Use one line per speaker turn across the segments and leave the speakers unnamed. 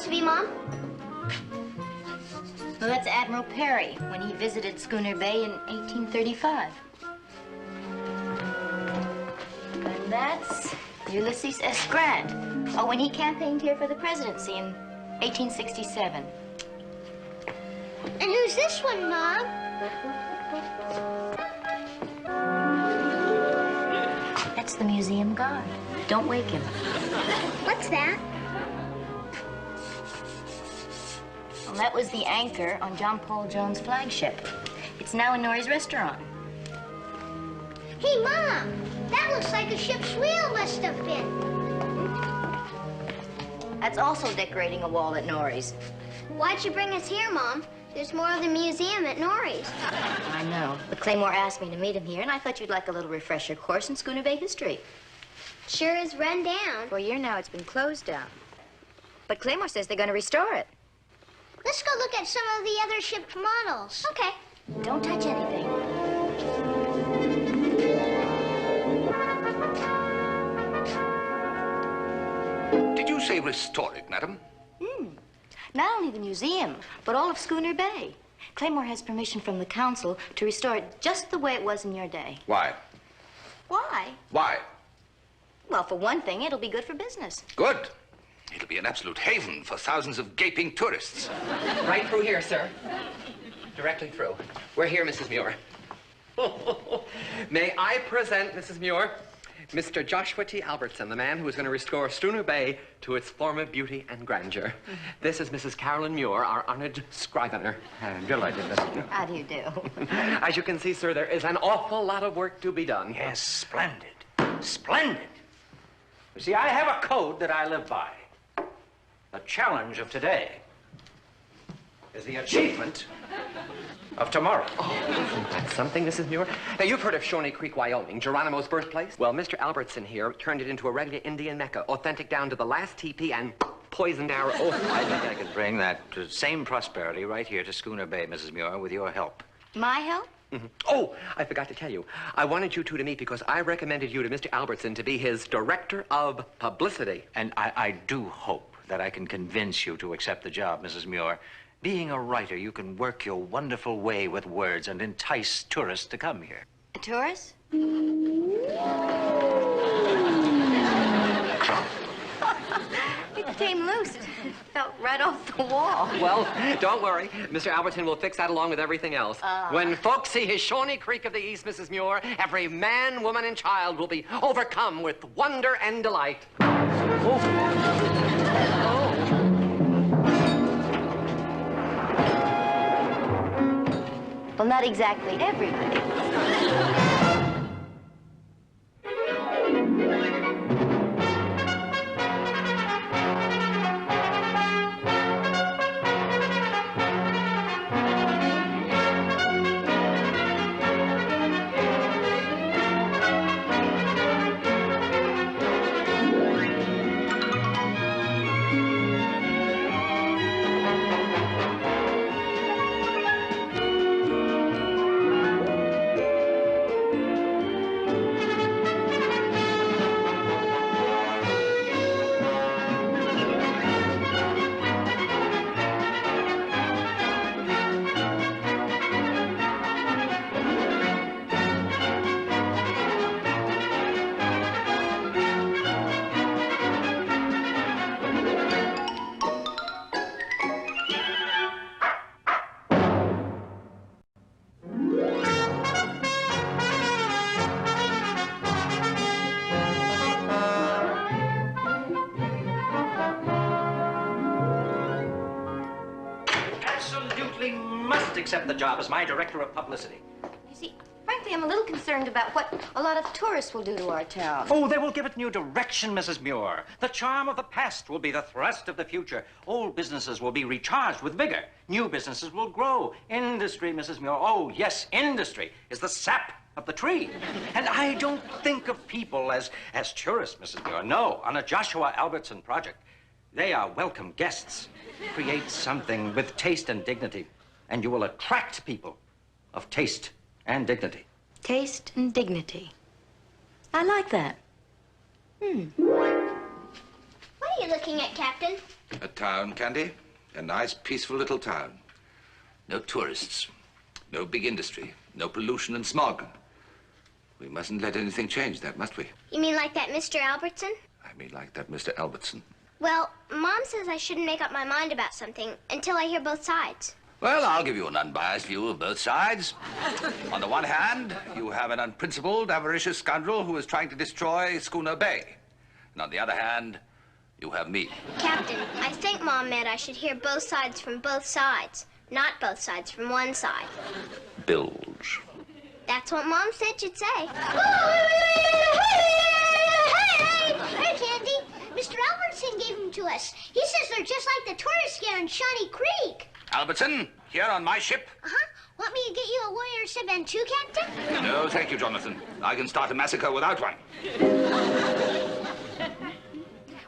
to be, Mom?
Well, that's Admiral Perry when he visited Schooner Bay in 1835. And that's Ulysses S. Grant. Oh, when he campaigned here for the presidency in 1867.
And who's this one, Mom?
That's the museum guard. Don't wake him.
What's that?
Well, that was the anchor on John Paul Jones' flagship. It's now in Norrie's restaurant.
Hey, Mom, that looks like a ship's wheel must have been.
That's also decorating a wall at Norrie's.
Why'd you bring us here, Mom? There's more of the museum at Norrie's.
I know, but Claymore asked me to meet him here, and I thought you'd like a little refresher course in Schooner Bay history.
Sure is run down.
For a year now, it's been closed down. But Claymore says they're going to restore it.
Let's go look at some of the other ship models. Okay.
Don't touch anything.
Did you say restore it, madam?
Not only the museum, but all of Schooner Bay. Claymore has permission from the council to restore it just the way it was in your day.
Why?
Why?
Why?
Well, for one thing, it'll be good for business.
Good. It'll be an absolute haven for thousands of gaping tourists.
Right through here, sir. Directly through. We're here, Mrs. Muir. May I present, Mrs. Muir, Mr. Joshua T. Albertson, the man who is going to restore Schooner Bay to its former beauty and grandeur. This is Mrs. Carolyn Muir, our honored scrivener. Delighted.
How do you do?
As you can see, sir, there is an awful lot of work to be done.
Yes, splendid. Splendid. You see, I have a code that I live by. The challenge of today is the achievement of tomorrow.
Oh, that's something, Mrs. Muir. Now, you've heard of Shawnee Creek, Wyoming, Geronimo's birthplace? Well, Mr. Albertson here turned it into a regular Indian Mecca, authentic down to the last teepee and poisoned arrow. Oh,
I think I could bring that same prosperity right here to Schooner Bay, Mrs. Muir, with your help.
My help?
Oh, I forgot to tell you. I wanted you two to meet because I recommended you to Mr. Albertson to be his director of publicity.
And I do hope that I can convince you to accept the job, Mrs. Muir. Being a writer, you can work your wonderful way with words and entice tourists to come here.
A tourist? It came loose. It felt right off the wall.
Well, don't worry. Mr. Albertson will fix that along with everything else. When folks see his Shawnee Creek of the East, Mrs. Muir, every man, woman, and child will be overcome with wonder and delight.
Well, not exactly everybody.
Accept the job as my director of publicity.
You see, frankly, I'm a little concerned about what a lot of tourists will do to our town.
Oh, they will give it new direction, Mrs. Muir. The charm of the past will be the thrust of the future. Old businesses will be recharged with vigor. New businesses will grow. Industry, Mrs. Muir. Oh, yes, industry is the sap of the tree. And I don't think of people as tourists, Mrs. Muir. No, on a Joshua Albertson project, they are welcome guests. Create something with taste and dignity, and you will attract people of taste and dignity.
Taste and dignity. I like that.
What do you you looking at, Captain?
A town, Candy. A nice, peaceful little town. No tourists. No big industry. No pollution and smog. We mustn't let anything change that, must we?
You mean like that Mr. Albertson?
I mean like that Mr. Albertson.
Well, Mom says I shouldn't make up my mind about something until I hear both sides.
Well, I'll give you an unbiased view of both sides. On the one hand, you have an unprincipled, avaricious scoundrel who is trying to destroy Schooner Bay. And on the other hand, you have me.
Captain, I think Mom meant I should hear both sides from both sides, not both sides from one side.
Bilge.
That's what Mom said you'd say. Hey, Candy. Mr. Albertson gave them to us. He says they're just like the tourists here in Shawnee Creek.
Albertson, here on my ship?
Uh-huh. Want me to get you a warrior sib too, Captain?
No, thank you, Jonathan. I can start a massacre without one.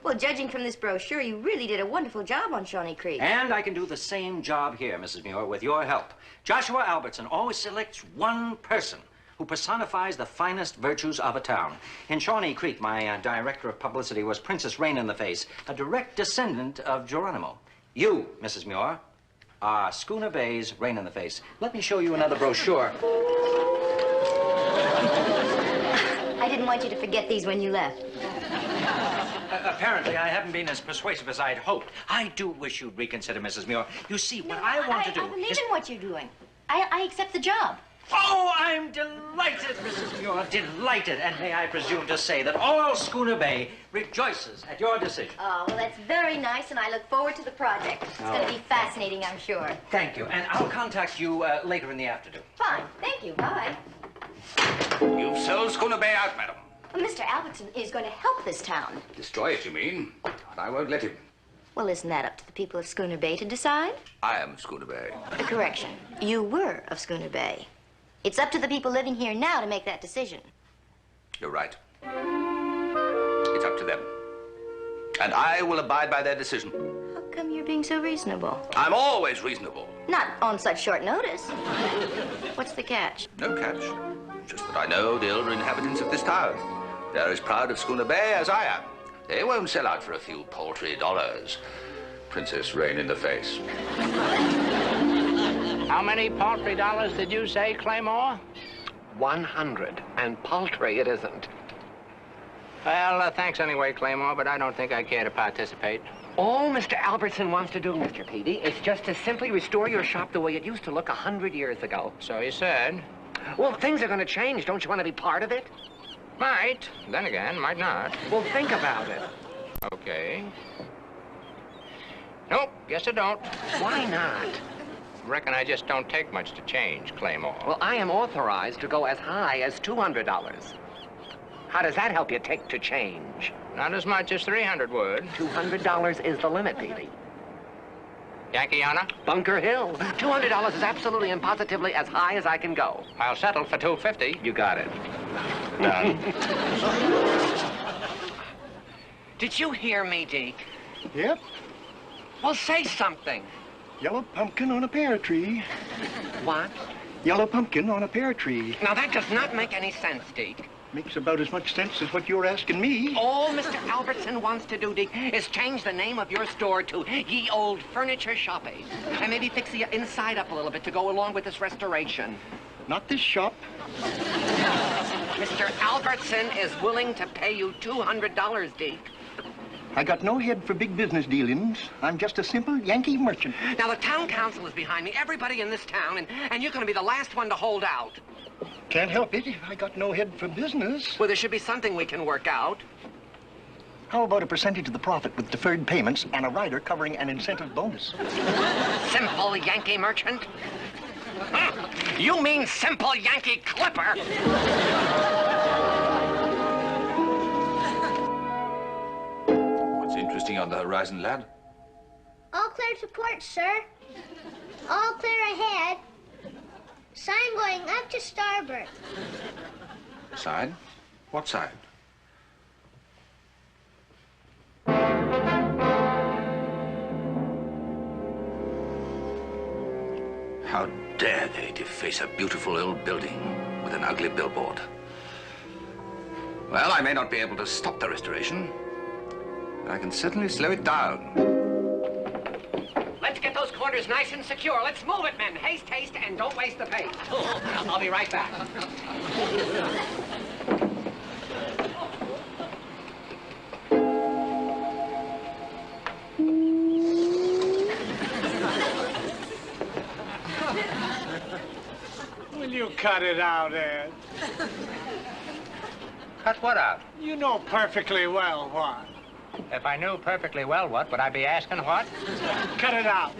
Well, judging from this brochure, you really did a wonderful job on Shawnee Creek.
And I can do the same job here, Mrs. Muir, with your help. Joshua Albertson always selects one person who personifies the finest virtues of a town. In Shawnee Creek, my director of publicity was Princess Rain in the Face, a direct descendant of Geronimo. You, Mrs. Muir, are Schooner Bay's Rain in the Face. Let me show you another brochure.
I didn't want you to forget these when you left.
Apparently, I haven't been as persuasive as I'd hoped. I do wish you'd reconsider, Mrs. Muir. You see, what I want to do
I believe
is...
in what you're doing. I accept the job.
Oh, I'm delighted, Mrs. Muir, delighted. And may I presume to say that all Schooner Bay rejoices at your decision.
Oh, well, that's very nice, and I look forward to the project. It's going to be fascinating, I'm sure.
Thank you, and I'll contact you later in the afternoon.
Fine. Thank you. Bye.
You've sold Schooner Bay out, madam.
Well, Mr. Albertson is going to help this town.
Destroy it, you mean? But I won't let him.
Well, isn't that up to the people of Schooner Bay to decide?
I am Schooner Bay.
A correction. You were of Schooner Bay. It's up to the people living here now to make that decision.
You're right. It's up to them. And I will abide by their decision.
How come you're being so reasonable?
I'm always reasonable.
Not on such short notice. What's the catch?
No catch. Just that I know the older inhabitants of this town. They're as proud of Schooner Bay as I am. They won't sell out for a few paltry dollars. Princess Rain in the Face.
How many paltry dollars did you say, Claymore?
100, and paltry it isn't.
Well, thanks anyway, Claymore, but I don't think I care to participate.
All Mr. Albertson wants to do, Mr. Peavy, is just to simply restore your shop the way it used to look 100 years ago.
So you said.
Well, things are going to change. Don't you want to be part of it?
Might. Then again, might not.
Well, think about it.
Okay. Nope, guess I don't.
Why not?
Reckon I just don't take much to change, Claymore.
Well, I am authorized to go as high as $200. How does that help you take to change?
Not as much as 300 would.
$200 is the limit, Peavy.
Yankeeana?
Bunker Hill. $200 is absolutely and positively as high as I can go.
I'll settle for 250.
You got it.
Done.
Did you hear me, Deke?
Yep.
Well, say something.
Yellow pumpkin on a pear tree.
What?
Yellow pumpkin on a pear tree.
Now, that does not make any sense, Deke.
Makes about as much sense as what you're asking me.
All Mr. Albertson wants to do, Deke, is change the name of your store to Ye Old Furniture Shoppe. And maybe fix the inside up a little bit to go along with this restoration.
Not this shop.
Mr. Albertson is willing to pay you $200, Deke.
I got no head for big business dealings. I'm just a simple Yankee merchant.
Now, the town council is behind me, everybody in this town, and you're going to be the last one to hold out.
Can't help it. I got no head for business.
Well, there should be something we can work out.
How about a percentage of the profit with deferred payments and a rider covering an incentive bonus?
Simple Yankee merchant? You mean simple Yankee clipper?
What's interesting on the horizon, lad?
All clear to port, sir. All clear ahead. Sign going up to starboard.
Sign? What sign? How dare they deface a beautiful old building with an ugly billboard? Well, I may not be able to stop the restoration, I can certainly slow it down.
Let's get those corners nice and secure. Let's move it, men. Haste, haste, and don't waste the paint. I'll be right back.
Will you cut it out, Ed?
Cut what out?
You know perfectly well what.
If I knew perfectly well what, would I be asking what?
Cut it out.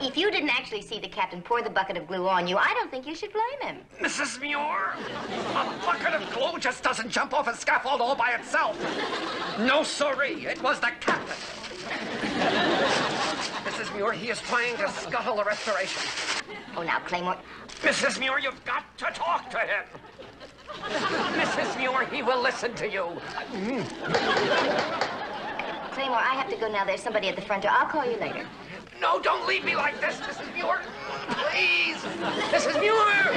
If you didn't actually see the captain pour the bucket of glue on you, I don't think you should blame him.
Mrs. Muir, a bucket of glue just doesn't jump off a scaffold all by itself. No, sirree, it was the captain. Mrs. Muir, he is trying to scuttle the restoration.
Oh, now, Claymore.
Mrs. Muir, you've got to talk to him. Mrs. Muir, he will listen to you.
Claymore, I have to go now. There's somebody at the front door. I'll call you later.
No, don't leave me like this, Mrs. Muir. Please, Mrs. Muir.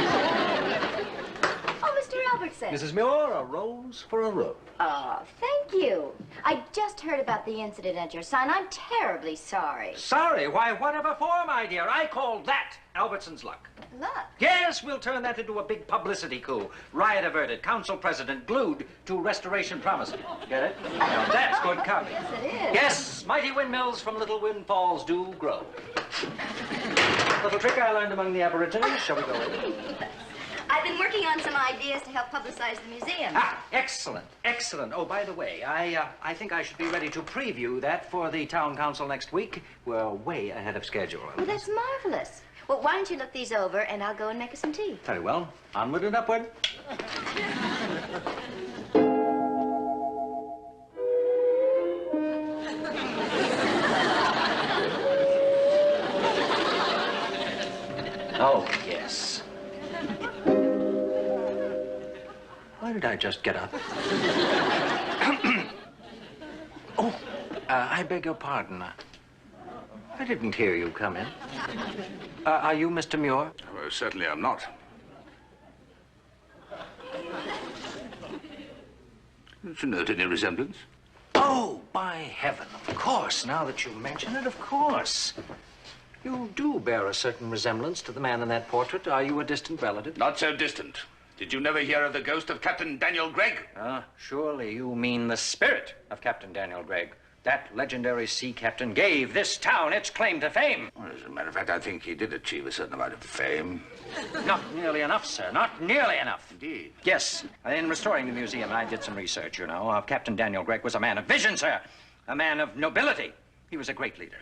Oh, Mr. Albertson.
Mrs. Muir, a rose for a rose.
Oh, thank you. I just heard about the incident at your sign. I'm terribly sorry.
Sorry? Why, whatever for, my dear. I call that Albertson's luck.
Luck?
Yes, we'll turn that into a big publicity coup. Riot averted, council president glued to restoration promising. Get it? Now, that's good copy.
Yes, it is.
Yes, mighty windmills from little windfalls do grow. Little trick I learned among the Aborigines. Shall we go in?
I've been working on some ideas to help publicize the museum.
Ah, excellent, excellent. Oh, by the way, I think I should be ready to preview that for the town council next week. We're way ahead of schedule.
Well, that's marvelous. Well, why don't you look these over, and I'll go and make us some tea.
Very well. Onward and upward. Oh, yes. Why did I just get up? Oh, I beg your pardon. I didn't hear you come in. Are you Mr. Muir?
Well, certainly I'm not. Did you note any resemblance?
Oh, by heaven, of course. Now that you mention it, of course. You do bear a certain resemblance to the man in that portrait. Are you a distant relative?
Not so distant. Did you never hear of the ghost of Captain Daniel Gregg?
Surely you mean the spirit of Captain Daniel Gregg. That legendary sea captain gave this town its claim to fame.
Well, as a matter of fact, I think he did achieve a certain amount of fame.
Not nearly enough, sir. Not nearly enough.
Indeed.
Yes. In restoring the museum, I did some research, you know. Captain Daniel Gregg was a man of vision, sir. A man of nobility. He was a great leader.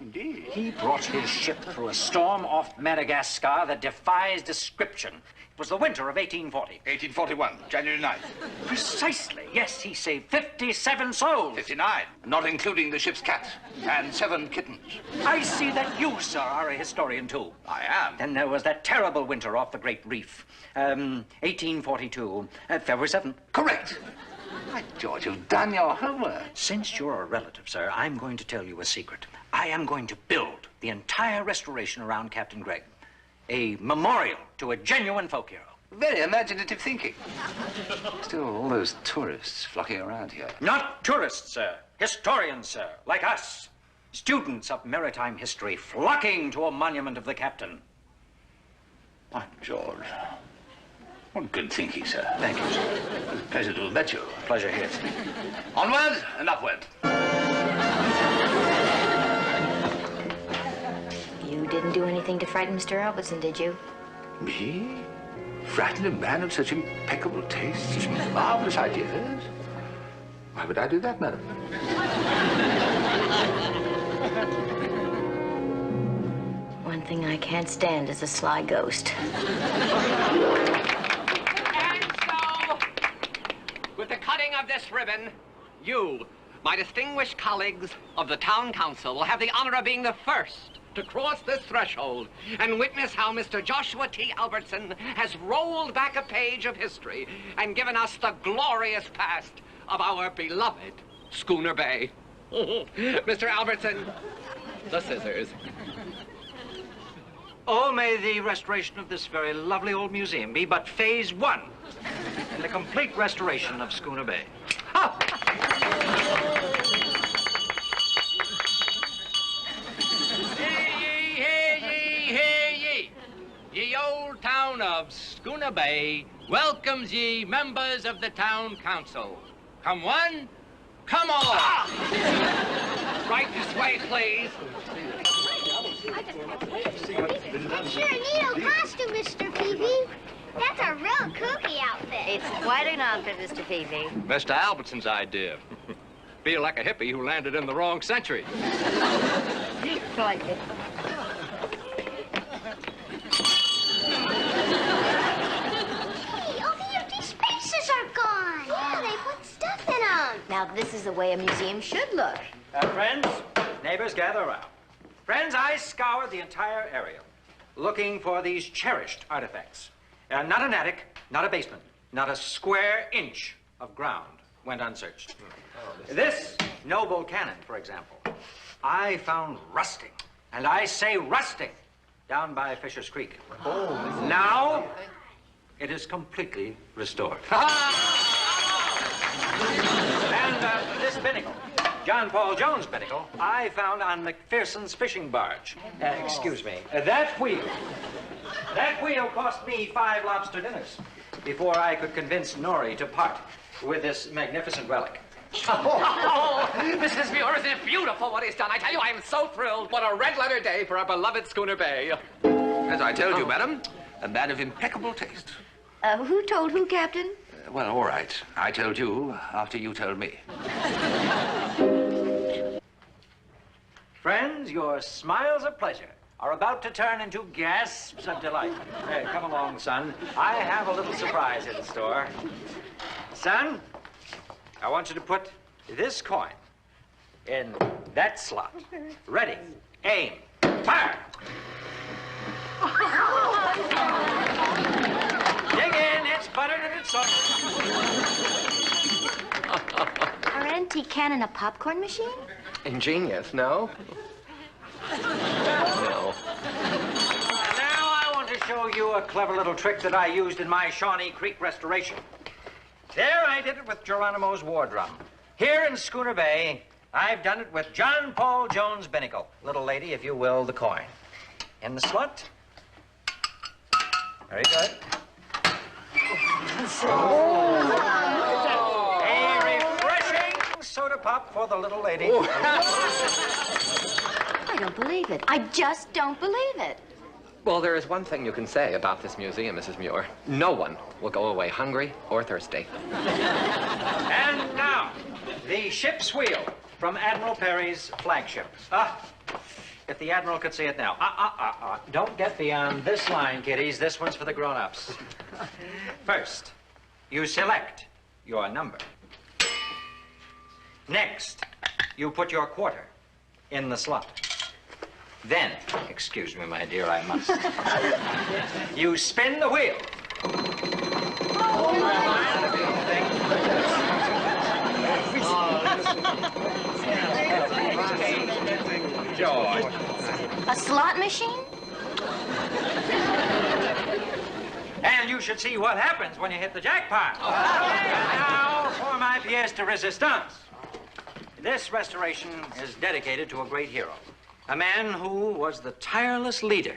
Indeed.
He brought his ship through a storm off Madagascar that defies description. It was the winter of 1840.
1841, January 9th.
Precisely. Yes, he saved 57 souls.
59, not including the ship's cat, and 7 kittens.
I see that you, sir, are a historian, too.
I am.
Then there was that terrible winter off the Great Reef. 1842, February 7th.
Correct. By George, you've done your homework.
Since you're a relative, sir, I'm going to tell you a secret. I am going to build the entire restoration around Captain Gregg. A memorial to a genuine folk hero.
Very imaginative thinking. Still, all those tourists flocking around here.
Not tourists, sir. Historians, sir, like us. Students of maritime history flocking to a monument of the captain.
By George. What good thinking, sir.
Thank you, sir.
It's a pleasure to have met you.
Pleasure here, sir.
Onward and upward.
You didn't do anything to frighten Mr. Albertson, did you?
Me? Frighten a man of such impeccable taste, such marvelous ideas? Why would I do that, madam?
One thing I can't stand is a sly ghost.
And so, with the cutting of this ribbon, you, my distinguished colleagues of the town council, will have the honor of being the first to cross this threshold and witness how Mr. Joshua T. Albertson has rolled back a page of history and given us the glorious past of our beloved Schooner Bay. Mr. Albertson, the scissors.
Oh, may the restoration of this very lovely old museum be but phase 1 in the complete restoration of Schooner Bay. Oh!
Ye old town of Schooner Bay welcomes ye members of the town council. Come one, come all.
Right this way, please.
That's sure a neat old costume, Mr. Peavy. That's a real kooky outfit.
It's quite an outfit, Mr. Peavy.
Mr. Albertson's idea. Feel like a hippie who landed in the wrong century.
Like it.
Hey, all the empty spaces are gone. Yeah, they put stuff in them.
Now, this is the way a museum should look.
Friends, neighbors, gather around. Friends, I scoured the entire area looking for these cherished artifacts. Not an attic, not a basement, not a square inch of ground went unsearched. This noble cannon, for example, I found rusting, and I say rusting, down by Fisher's Creek. Oh. Now, it is completely restored. And this binnacle, John Paul Jones' binnacle, I found on McPherson's fishing barge. Excuse me. That wheel cost me 5 lobster dinners before I could convince Norrie to part with this magnificent relic.
Oh, Mrs. Muir, isn't it beautiful what he's done? I tell you, I am so thrilled. What a red-letter day for our beloved Schooner Bay.
As I told you, madam, a man of impeccable taste.
Who told who, Captain?
Well, all right. I told you after you told me.
Friends, your smiles of pleasure are about to turn into gasps of delight. Hey, come along, son. I have a little surprise in store. Son, I want you to put this coin in that slot. Ready, aim, fire! Dig in, it's buttered and it's soft.
Our antique cannon a popcorn machine?
Ingenious, no? No.
Now I want to show you a clever little trick that I used in my Shawnee Creek restoration. There I did it with Geronimo's war drum. Here in Schooner Bay, I've done it with John Paul Jones' binnacle. Little lady, if you will, the coin. In the slot. Very good. A refreshing soda pop for the little lady.
I don't believe it. I just don't believe it.
Well, there is one thing you can say about this museum, Mrs. Muir. No one will go away hungry or thirsty.
And now, the ship's wheel from Admiral Perry's flagship. If the Admiral could see it now. Don't get beyond this line, kiddies. This one's for the grown-ups. First, you select your number. Next, you put your quarter in the slot. Then, excuse me, my dear, I must. You spin the wheel.
George.
A slot machine?
And you you should see what happens when you hit the jackpot. Now, for my pièce de résistance. This restoration is dedicated to a great hero, a man who was the tireless leader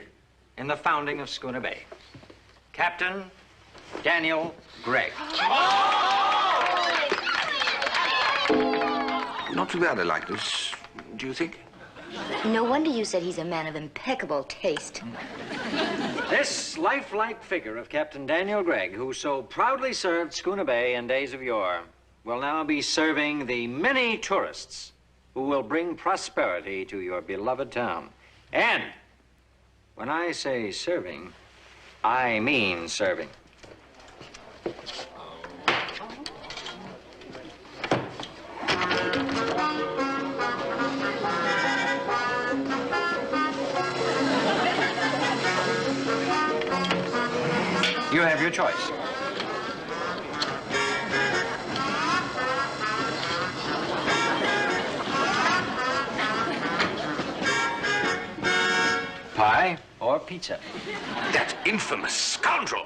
in the founding of Schooner Bay, Captain Daniel Gregg.
Not too bad a likeness, do you think?
No wonder you said he's a man of impeccable taste.
This lifelike figure of Captain Daniel Gregg, who so proudly served Schooner Bay in days of yore, will now be serving the many tourists who will bring prosperity to your beloved town. And when I say serving, I mean serving. You have your choice. Pie or pizza?
That infamous scoundrel!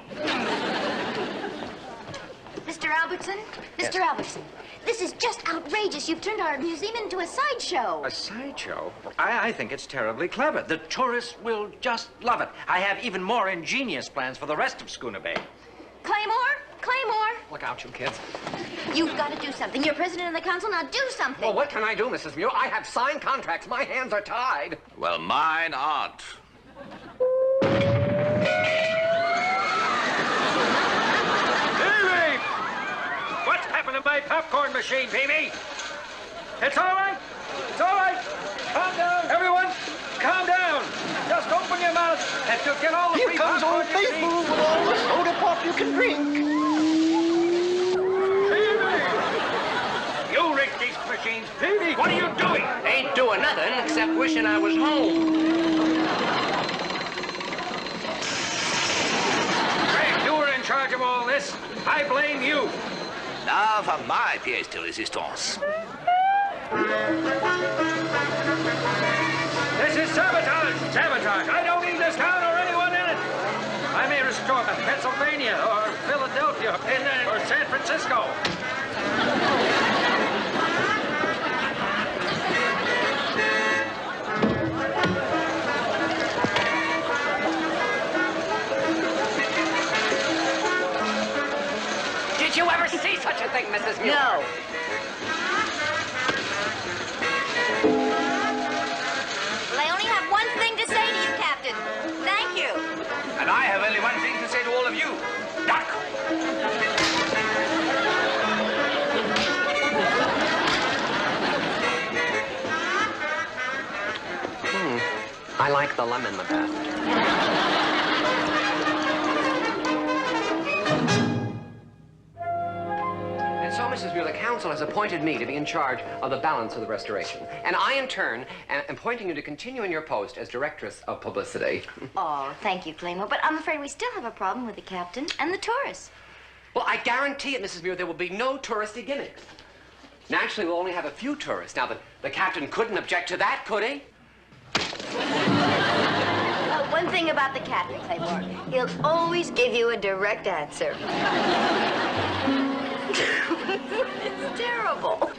Mr. Albertson? Mr. Albertson, this is just outrageous. You've turned our museum into a sideshow.
A sideshow? I think it's terribly clever. The tourists will just love it. I have even more ingenious plans for the rest of Schooner Bay.
Claymore? Claymore?
Look out, you kids.
You've got to do something. You're president of the council. Now do something.
Well, what can I do, Mrs. Muir? I have signed contracts. My hands are tied.
Well, mine aren't.
Phoebe! What's happened to my popcorn machine, Phoebe? It's all right. It's all right. Calm down, everyone. Calm down. Just open your mouth and you'll get all the
Here
free
comes
popcorn
old
you
Faithful
need.
with all the soda pop you can drink.
Phoebe! You rigged these machines. Phoebe, what are you doing?
Ain't doing nothing except wishing I was home.
Greg, you were in charge of all this. I blame you.
Now for my pièce de résistance.
This is sabotage! Sabotage! I don't need this town or anyone in it! I may restore Pennsylvania or Philadelphia or San Francisco.
Did you ever see such a thing, Mrs. Muir?
No. Well, I only have one thing to say to you, Captain. Thank you.
And I have only one thing to say to all of you. Duck!
I like the lemon the best. And so, Mrs. Muir, the council has appointed me to be in charge of the balance of the restoration. And I, in turn, am appointing you to continue in your post as directress of publicity.
Oh, thank you, Claymore. But I'm afraid we still have a problem with the captain and the tourists.
Well, I guarantee it, Mrs. Muir, there will be no touristy gimmicks. Naturally, we'll only have a few tourists. Now, the captain couldn't object to that, could he?
One thing about the captain, Claymore, he'll always give you a direct answer. It's terrible.